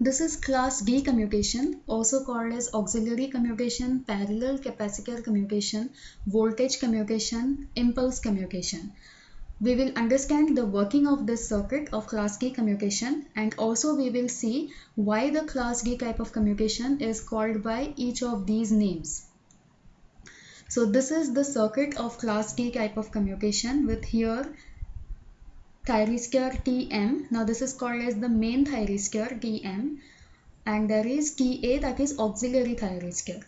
This is class D commutation, also called as auxiliary commutation, parallel capacitor commutation, voltage commutation, impulse commutation. We will understand the working of this circuit of class D commutation, and also we will see why the class D type of commutation is called by each of these names. So this is the circuit of class D type of commutation with here thyristor Tm. Now this is called as the main thyristor Tm, and there is TA, that is auxiliary thyristor.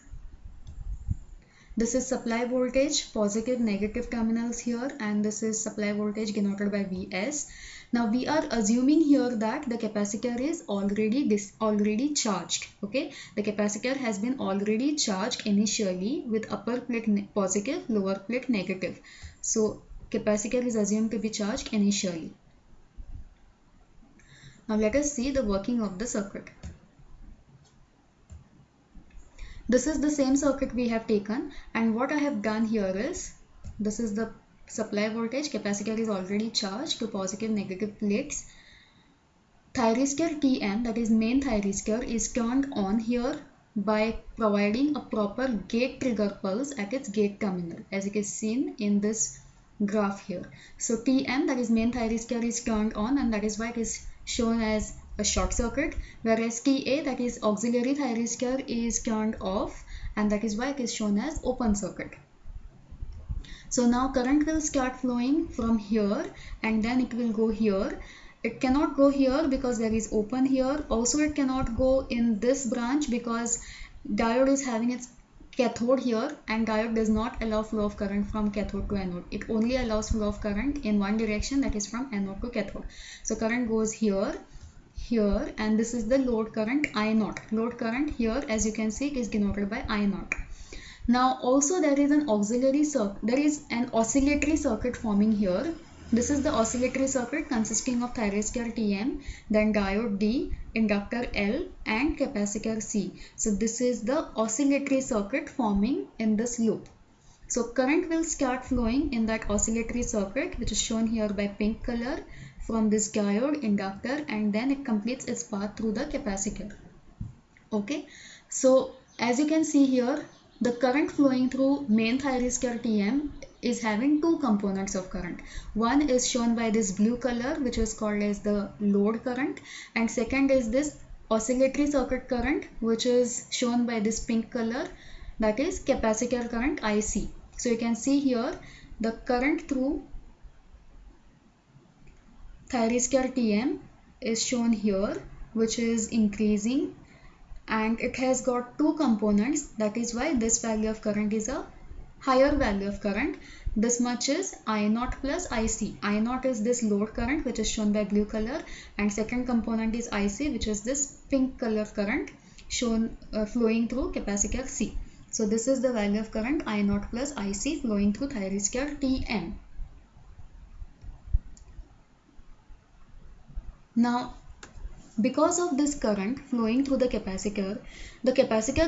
This is supply voltage, positive negative terminals here, and this is supply voltage denoted by Vs. Now we are assuming here that the capacitor is already charged. Okay, the capacitor has been already charged initially with upper plate positive, lower plate negative. So capacitor is assumed to be charged initially. Now let us see the working of the circuit. This is the same circuit we have taken, and what I have done here is, this is the supply voltage, capacitor is already charged to positive negative plates. Thyristor Tm, that is main thyristor, is turned on here by providing a proper gate trigger pulse at its gate terminal, as it is seen in this graph here. So Tm, that is main thyristor, is turned on, and that is why it is shown as a short circuit, whereas TA, that is auxiliary thyristor, is turned off, and that is why it is shown as open circuit. So now current will start flowing from here, and then it will go here. It cannot go here because there is open here. Also it cannot go in this branch because diode is having its cathode here, and diode does not allow flow of current from cathode to anode. It only allows flow of current in one direction, that is from anode to cathode. So current goes here, here, and this is the load current I0. Load current here, as you can see, it is denoted by I0. Now also there is an oscillatory circuit forming here. This is the oscillatory circuit consisting of thyristor Tm, then diode D, inductor L, and capacitor C. So this is the oscillatory circuit forming in this loop. So current will start flowing in that oscillatory circuit, which is shown here by pink color, from this diode, inductor, and then it completes its path through the capacitor. Okay, so as you can see here, the current flowing through main thyristor Tm is having two components of current. One is shown by this blue color, which is called as the load current, and second is this oscillatory circuit current, which is shown by this pink color, that is capacitor current IC. So you can see here the current through thyristor Tm is shown here, which is increasing, and it has got two components. That is why this value of current is a higher value of current. This much is I0 plus IC. I0 is this load current, which is shown by blue color, and second component is IC, which is this pink color current shown flowing through capacitor C. So this is the value of current I0 plus IC flowing through thyristor Tm. Now, because of this current flowing through the capacitor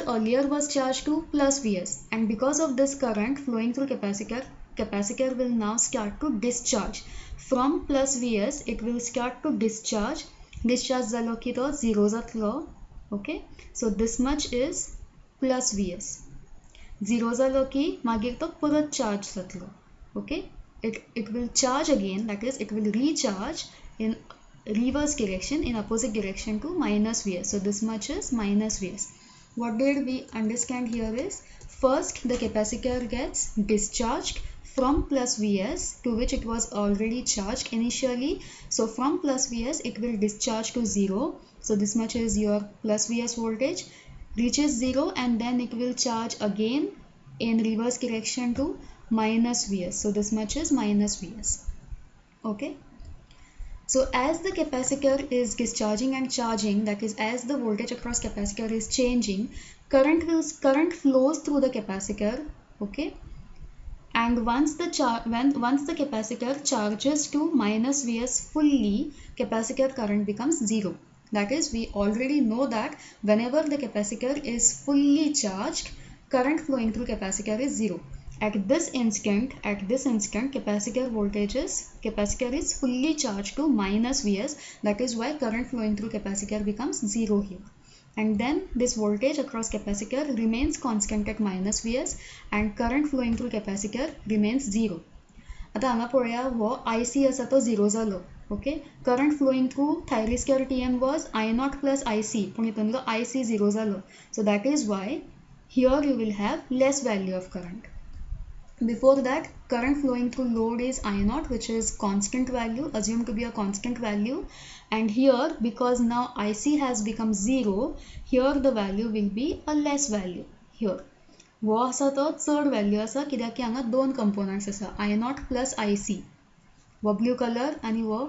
earlier was charged to plus Vs, and because of this current flowing through capacitor will now start to discharge. From plus Vs, it will start to discharge झालो की तो zero जातलो. Okay, so this much is plus Vs. Zero झालो की मागीर तो परत charge जातलो. Okay, it will charge again, that is it will recharge in reverse direction, in opposite direction to minus Vs. So this much is minus Vs. What did we understand here is, first the capacitor gets discharged from plus Vs, to which it was already charged initially. So from plus Vs it will discharge to 0. So this much is your plus Vs voltage, reaches 0, and then it will charge again in reverse direction to minus Vs. So this much is minus Vs. Okay. So as the capacitor is discharging and charging, that is as the voltage across capacitor is changing, current flows through the capacitor. Okay, and once the capacitor charges to minus Vs fully, capacitor current becomes 0. That is, we already know that whenever the capacitor is fully charged, current flowing through capacitor is 0. At this instant, capacitor is fully charged to minus Vs. That is why current flowing through capacitor becomes 0 here. And then this voltage across capacitor remains constant at minus Vs and current flowing through capacitor remains 0. आता हांगा पळया हो IC आसा तो 0 जालो. Okay, current flowing through thyristor TM was I0 plus IC, पण हितूनलो IC 0 जालो. So that is why here you will have less value of current. Before that, current flowing through load is I0, which is constant value, assumed to be a constant value. And here, because now IC has become 0, here the value will be a less value here. वो आसा तो चड value आसा कित्याक की हांगा दोन components आसा I0 plus IC. वो blue color आणि वो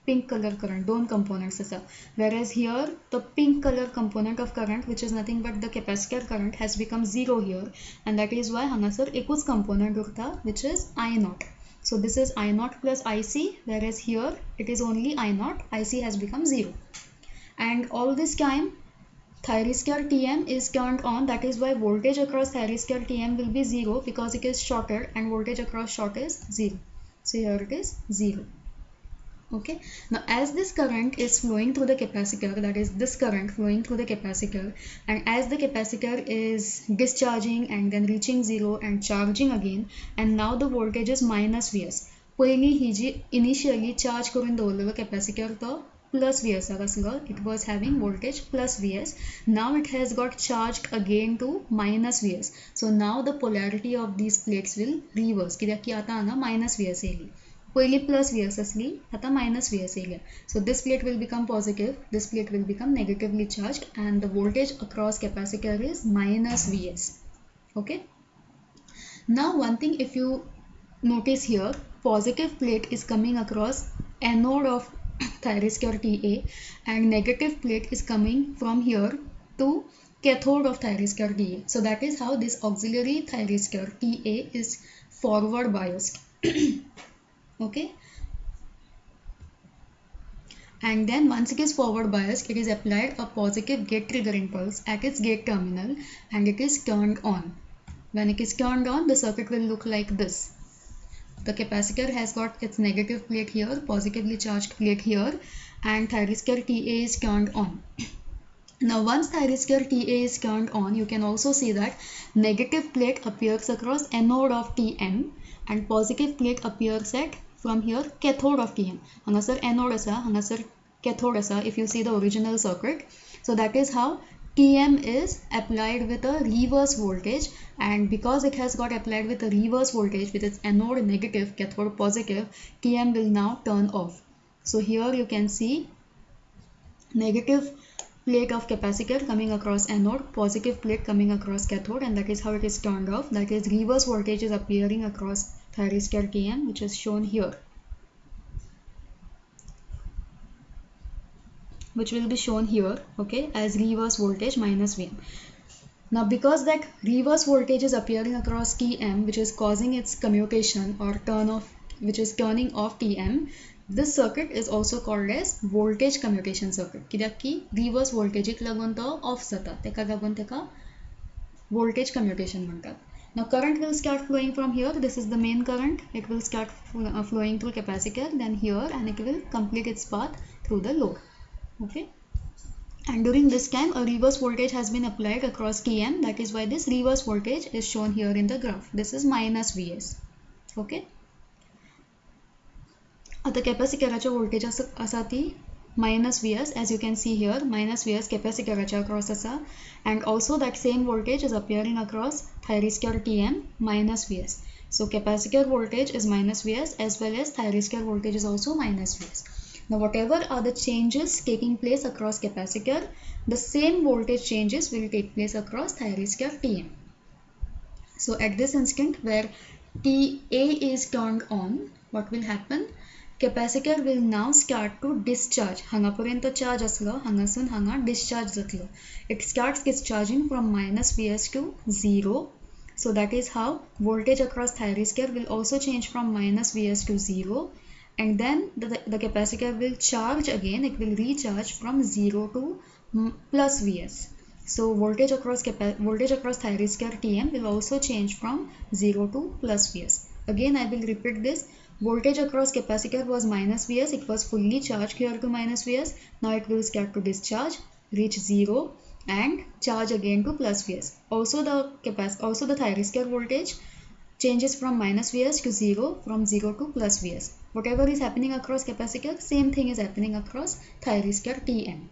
pink color current, दोन components आसा. Whereas here the pink color component of current, which is nothing but the capacitor current, has become 0 here, and that is why हांगासर एकूच component उरता, which is I0. So this is I0 plus IC, whereas here it is only I0, IC has become 0. And all this time thyristor TM is turned on, that is why voltage across thyristor TM will be 0 because it is shorted and voltage across short is 0. So here it is 0. Okay, now as this current is flowing through the capacitor, that is this current flowing through the capacitor, and as the capacitor is discharging and then reaching 0 and charging again, and now the voltage is minus Vs. पहिली ही जी initially charge करून दवरलेलो capacitor तो plus Vs आसलो, it was having voltage plus Vs. Now it has got charged again to minus Vs. So now the polarity of these plates will reverse कित्याक की आता हांगा minus Vs येयली. पहिली plus Vs असली, आता minus Vs येयल्या. So this plate will become positive, this plate will become negatively charged, and the voltage across capacitor is minus Vs. Okay. Now one thing, if you notice here, positive plate is coming across anode of thyristor TA and negative plate is coming from here to cathode of thyristor TA. So that is how this auxiliary thyristor TA is forward biased. Okay, and then once it is forward biased, it is applied a positive gate trigger impulse at its gate terminal and it is turned on. When it is turned on, the circuit will look like this. The capacitor has got its negative plate here, positively charged plate here, and thyristor TA is turned on. Now once thyristor TA is turned on, you can also see that negative plate appears across anode of TM and positive plate appears at from here cathode of TM. Hangasar anode asa, hangasar cathode asa, if you see the original circuit. So that is how TM is applied with a reverse voltage, and because it has got applied with a reverse voltage with its anode negative, cathode positive, TM will now turn off. So here you can see negative plate of capacitor coming across anode, positive plate coming across cathode, and that is how it is turned off. That is reverse voltage is appearing across thyristor TM, which is shown here, which will be shown here, okay, as reverse voltage minus Vm. Now because that reverse voltage is appearing across TM, which is causing its commutation or turn off, which is turning off TM, this circuit is also called as voltage commutation circuit. कित्याक की reverse voltage एक लागून तो off जाता, तेका लागून तेका voltage commutation म्हणतात. Now current will start flowing from here. This is the main current. It will start flowing through capacitor, then here, and it will complete its path through the load. Okay, and during this time a reverse voltage has been applied across TM. That is why this reverse voltage is shown here in the graph. This is minus Vs. Okay, आता कॅपॅसिटराचे voltage आसा ती minus Vs, as you can see here, minus Vs कॅपॅसिटराच्या across आसा, and also that same voltage is appearing across thyristor TM minus Vs. So capacitor voltage is minus Vs as well as thyristor voltage is also minus Vs. Now whatever are the changes taking place across capacitor, the same voltage changes will take place across thyristor TM. So at this instant where TA is turned on, what will happen? Capacitor will now start to discharge. हांगापर्यंत charge असलो, हांगासून हांगा discharge जातलो. It starts discharging from minus Vs to 0. So that is how voltage across thyristor will also change from minus Vs to 0. And then the capacitor will charge again. It will recharge from 0 to plus Vs. So voltage across thyristor Tm will also change from 0 to plus Vs. Again I will repeat this. Voltage across capacitor was minus Vs. It was fully charged here to minus Vs. Now it will start to discharge, reach 0 and charge again to plus Vs. Also the thyristor voltage changes from minus Vs to 0, from 0 to plus Vs. Whatever is happening across capacitor, same thing is happening across thyristor Tm.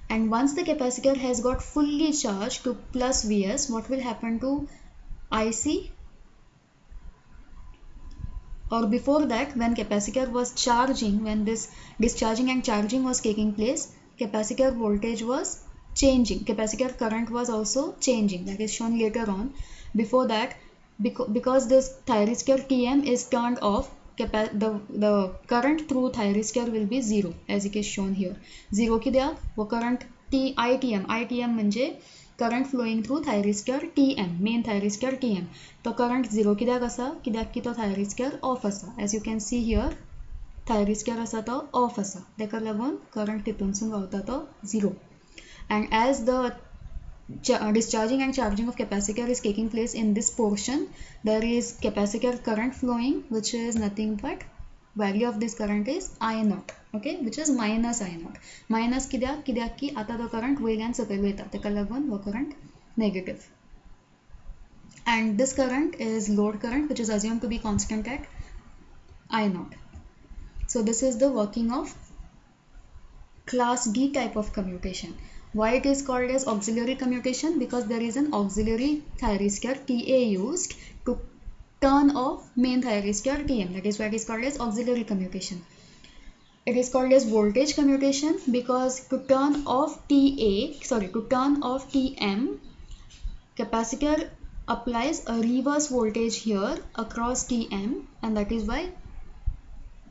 And once the capacitor has got fully charged to plus Vs, what will happen to IC? Or before that, when capacitor was charging, when this discharging and charging was taking place, capacitor voltage was changing, capacitor current was also changing, that is shown later on. Before that, because this thyristor Tm is turned off, the current through thyristor will be 0 as it is shown here. 0 कित्याक वो current ITM म्हणजे current flowing through thyristor Tm, main thyristor Tm. तो current 0 कित्याक असा, कित्याक की तो thyristor off असा. As you can see here, thyristor असा तो off असा, तेका लागून current तितूनसून गावता तो 0. And as the discharging and charging of capacitor is taking place in this portion, there is capacitor current flowing, which is nothing but value of this current is I0, okay, which is minus I0. Minus कित्याक की आता तो current वयल्यान सकयल वयता, तेका लागून वो current negative. And this current is load current, which is assumed to be constant at I0. So this is the working of class D type of commutation. Why it is called as auxiliary commutation? Because there is an auxiliary thyristor Ta used to turn off main thyristor Tm. That is why it is called as auxiliary commutation. It is called as voltage commutation because to turn off Tm, capacitor applies a reverse voltage here across Tm, and that is why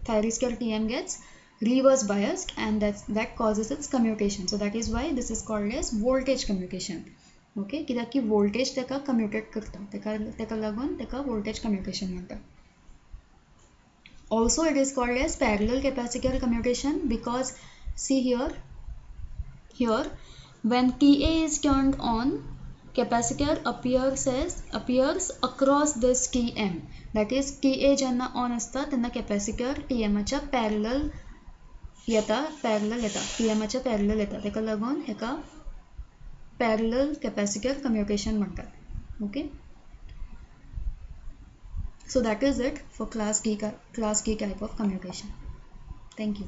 thyristor Tm gets reverse biased, and that causes its commutation. So that is why this is called as voltage commutation. Okay, कित्याक की voltage तेका commute करता, तेका लागून तेका voltage commutation म्हणटा. Also it is called as parallel capacitor commutation because see here when Ta is turned on, capacitor appears across this Tm. That is Ta जेन्ना on असता तेन्ना capacitor Tm च्या parallel येता Tm च्या parallel येता, तेका लागून हेका parallel capacitor commutation म्हणतात. Okay, so that is it for class D type of commutation. Thank you.